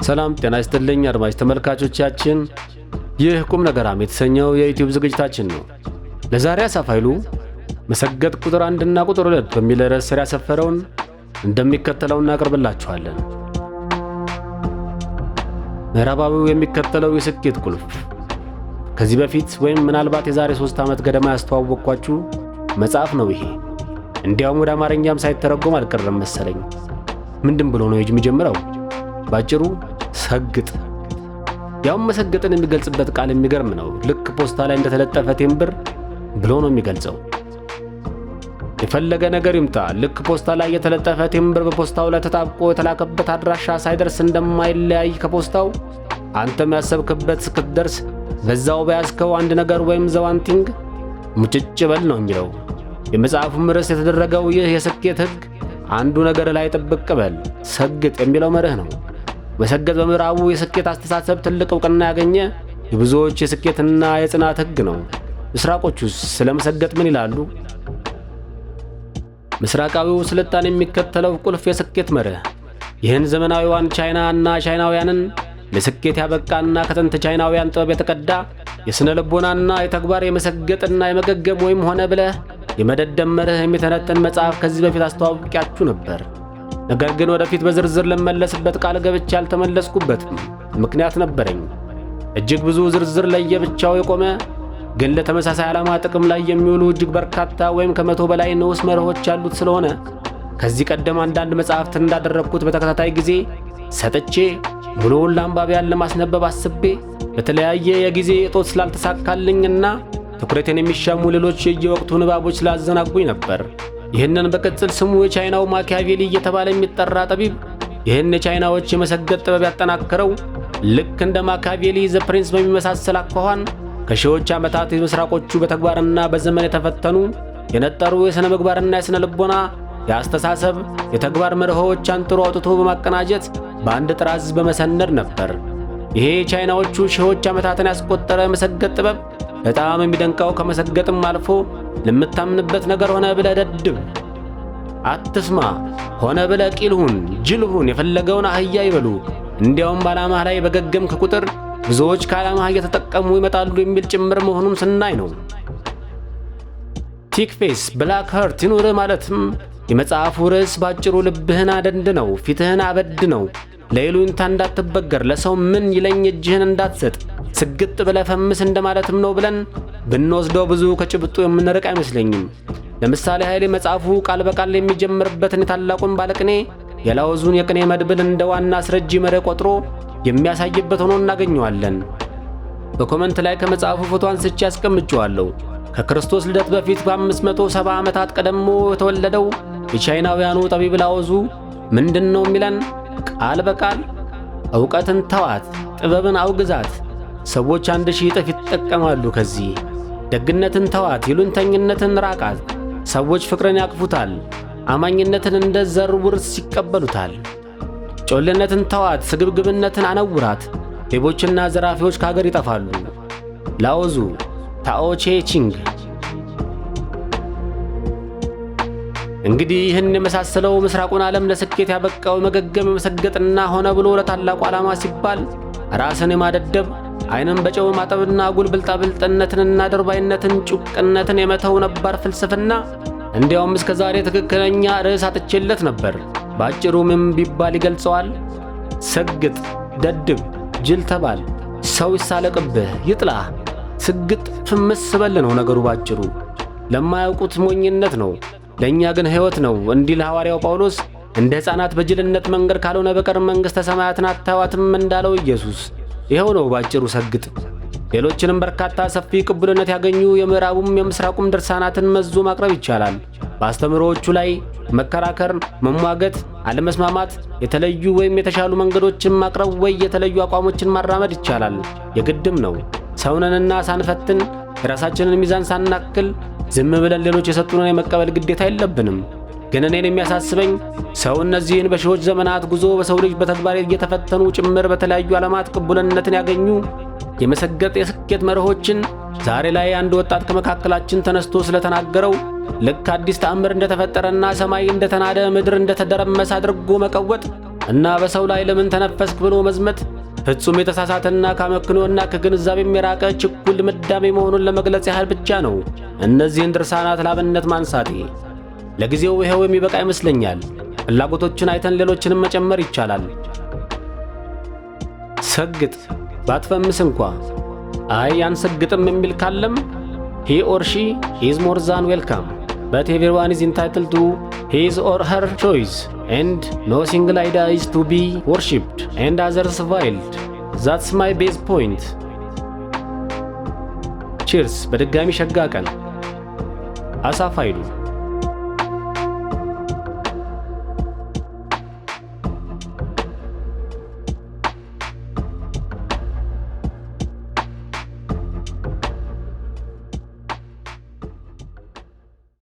ሰላም ጤና ይስጥልኝ አድማጭ ተመልካቾቻችን፣ ይህ ቁም ነገራም የተሰኘው የዩቲዩብ ዝግጅታችን ነው። ለዛሬ አሳፋይሉ መሰገጥ ቁጥር 1 እና ቁጥር 2 በሚል ርዕስ ስር ያሰፈረውን እንደሚከተለው እናቀርብላችኋለን። ምዕራባዊው የሚከተለው የስኬት ቁልፍ። ከዚህ በፊት ወይም ምናልባት የዛሬ 3 ዓመት ገደማ ያስተዋወቅኳችሁ መጽሐፍ ነው ይሄ። እንዲያውም ወደ አማርኛም ሳይተረጎም አልቀረም መሰለኝ። ምንድን ብሎ ነው የሚጀምረው? ባጭሩ ሰግጥ። ያው መሰገጥን የሚገልጽበት ቃል የሚገርም ነው። ልክ ፖስታ ላይ እንደተለጠፈ ቴምብር ብሎ ነው የሚገልጸው። የፈለገ ነገር ይምጣ፣ ልክ ፖስታ ላይ የተለጠፈ ቴምብር በፖስታው ላይ ተጣብቆ የተላከበት አድራሻ ሳይደርስ እንደማይለያይ ከፖስታው አንተም ያሰብክበት እስክትደርስ በዛው በያዝከው አንድ ነገር ወይም ዘዋንቲንግ ሙጭጭ በል ነው የሚለው። የመጽሐፉም ርዕስ የተደረገው ይህ የስኬት ሕግ አንዱ ነገር ላይ ጥብቅ በል ሰግጥ የሚለው መርህ ነው። መሰገጥ በምዕራቡ የስኬት አስተሳሰብ ትልቅ ዕውቅና ያገኘ የብዙዎች የስኬትና የጽናት ሕግ ነው። ምስራቆቹስ ስለ መሰገጥ ምን ይላሉ? ምስራቃዊው ስልጣኔ የሚከተለው ቁልፍ የስኬት መርህ ይህን ዘመናዊዋን ቻይና እና ቻይናውያንን ለስኬት ያበቃና ከጥንት ቻይናውያን ጥበብ የተቀዳ የሥነ ልቦናና የተግባር የመሰገጥና የመገገም ወይም ሆነ ብለህ የመደደም መርህ የሚተነተን መጽሐፍ ከዚህ በፊት አስተዋውቂያችሁ ነበር። ነገር ግን ወደፊት በዝርዝር ልመለስበት ቃል ገብቼ ያልተመለስኩበትም ምክንያት ነበረኝ። እጅግ ብዙ ዝርዝር ለየብቻው የቆመ ግን ለተመሳሳይ ዓላማ ጥቅም ላይ የሚውሉ እጅግ በርካታ ወይም ከ100 በላይ ንዑስ መርሆች ያሉት ስለሆነ ከዚህ ቀደም አንዳንድ መጽሐፍት እንዳደረግኩት በተከታታይ ጊዜ ሰጥቼ ሙሉውን ለአንባቢያን ለማስነበብ አስቤ በተለያየ የጊዜ እጦት ስላልተሳካልኝና ትኩረቴን የሚሻሙ ሌሎች የየወቅቱ ንባቦች ስላዘናጉኝ ነበር። ይህንን በቅጽል ስሙ የቻይናው ማኪያቬሊ እየተባለ የሚጠራ ጠቢብ ይህን የቻይናዎች የመሰገጥ ጥበብ ያጠናከረው ልክ እንደ ማኪያቬሊ ዘ ፕሪንስ በሚመሳሰል አኳኋን ከሺዎች ዓመታት የምስራቆቹ በተግባርና በዘመን የተፈተኑ የነጠሩ የሥነ ምግባርና የሥነ ልቦና የአስተሳሰብ የተግባር መርሆዎች አንጥሮ አውጥቶ በማቀናጀት በአንድ ጥራዝ በመሰነድ ነበር። ይሄ ቻይናዎቹ ሺዎች ዓመታትን ያስቆጠረ መሰገጥ ጥበብ በጣም የሚደንቀው ከመሰገጥም አልፎ ለምታምንበት ነገር ሆነ ብለህ ደድብ፣ አትስማ፣ ሆነ ብለህ ቂልሁን፣ ጅልሁን፣ የፈለገውን አህያ ይበሉ፣ እንዲያውም በዓላማህ ላይ በገገምክ ቁጥር ብዙዎች ከዓላማህ እየተጠቀሙ ይመጣሉ የሚል ጭምር መሆኑን ስናይ ነው። ቲክ ፌስ ብላክ ሀርት ይኑርህ ማለትም የመጽሐፉ ርዕስ ባጭሩ ልብህን አደንድነው፣ ፊትህን አበድነው፣ ለይሉኝታ እንዳትበገር፣ ለሰው ምን ይለኝ እጅህን እንዳትሰጥ፣ ስግጥ ብለህ ፈምስ እንደማለትም ነው ብለን ብንወስደው ብዙ ከጭብጡ የምንርቅ አይመስለኝም። ለምሳሌ ኃይሌ መጽሐፉ ቃል በቃል የሚጀምርበትን የታላቁን ባለቅኔ የላውዙን የቅኔ መድብል እንደ ዋና አስረጂ መርህ ቆጥሮ የሚያሳይበት ሆኖ እናገኘዋለን። በኮመንት ላይ ከመጽሐፉ ፎቶ አንስቼ ያስቀምጬዋለሁ። ከክርስቶስ ልደት በፊት በ570 ዓመታት ቀደሞ የተወለደው የቻይናውያኑ ጠቢብ ላውዙ ምንድን ነው የሚለን? ቃል በቃል ዕውቀትን ተዋት፣ ጥበብን አውግዛት፣ ሰዎች 1000 እጥፍ ይጠቀማሉ ከዚህ። ደግነትን ተዋት፣ ይሉኝተኝነትን ራቃት፣ ሰዎች ፍቅርን ያቅፉታል፣ አማኝነትን እንደ ዘር ውርስ ይቀበሉታል። ጮልነትን ተዋት፣ ስግብግብነትን አነውራት፣ ሌቦችና ዘራፊዎች ከሀገር ይጠፋሉ። ላውዙ ታኦ ቼ ቺንግ። እንግዲህ ይህን የመሳሰለው ምስራቁን ዓለም ለስኬት ያበቃው መገገም የመሰገጥና ሆነ ብሎ ለታላቁ ዓላማ ሲባል ራስን የማደደብ ዓይንን በጨው ማጠብና ጉልብልጣብልጥነትንና ደርባይነትን ጩቅነትን የመተው ነባር ፍልስፍና እንዲያውም እስከ ዛሬ ትክክለኛ ርዕስ አጥቼለት ነበር። ባጭሩ ምን ቢባል ይገልጸዋል? ሰግጥ፣ ደድብ፣ ጅል ተባል፣ ሰው ይሳለቅብህ፣ ይጥላህ፣ ስግጥ ፍምስ በል ነው ነገሩ ባጭሩ። ለማያውቁት ሞኝነት ነው፣ ለእኛ ግን ሕይወት ነው እንዲል ሐዋርያው ጳውሎስ እንደ ሕፃናት በጅልነት መንገድ ካልሆነ በቀር መንግሥተ ሰማያትን አታዩአትም እንዳለው ኢየሱስ። ይኸው ነው ባጭሩ ሰግጥ። ሌሎችንም በርካታ ሰፊ ቅቡልነት ያገኙ የምዕራቡም የምስራቁም ድርሳናትን መዞ ማቅረብ ይቻላል። በአስተምህሮዎቹ ላይ መከራከር፣ መሟገት፣ አለመስማማት፣ የተለዩ ወይም የተሻሉ መንገዶችን ማቅረብ ወይ የተለዩ አቋሞችን ማራመድ ይቻላል። የግድም ነው። ሰውነንና ሳንፈትን የራሳችንን ሚዛን ሳናክል ዝም ብለን ሌሎች የሰጡንን የመቀበል ግዴታ የለብንም። ግን እኔን የሚያሳስበኝ ሰው እነዚህን በሺዎች ዘመናት ጉዞ በሰው ልጅ በተግባር እየተፈተኑ ጭምር በተለያዩ ዓለማት ቅቡልነትን ያገኙ የመሰገጥ የስኬት መርሆችን ዛሬ ላይ አንድ ወጣት ከመካከላችን ተነስቶ ስለተናገረው ልክ አዲስ ተአምር እንደተፈጠረና ሰማይ እንደተናደ ምድር እንደተደረመሰ አድርጎ መቀወጥ እና በሰው ላይ ለምን ተነፈስክ ብሎ መዝመት ፍጹም የተሳሳተና ከአመክንዮና ከግንዛቤም የራቀ ችኩል ድምዳሜ መሆኑን ለመግለጽ ያህል ብቻ ነው እነዚህን ድርሳናት ላብነት ማንሳቴ። ለጊዜው ይሄው የሚበቃ ይመስለኛል። ፍላጎቶችን አይተን ሌሎችንም መጨመር ይቻላል። ሰግጥ ባትፈምስ እንኳ አይ አንሰግጥም የሚል ካለም he or she is more than welcome, but everyone is entitled to his or her choice, and no single idea is to be worshipped and others wild. That's my base point. Cheers! በድጋሚ ሸጋ ቀን። አሳፍ ኃይሉ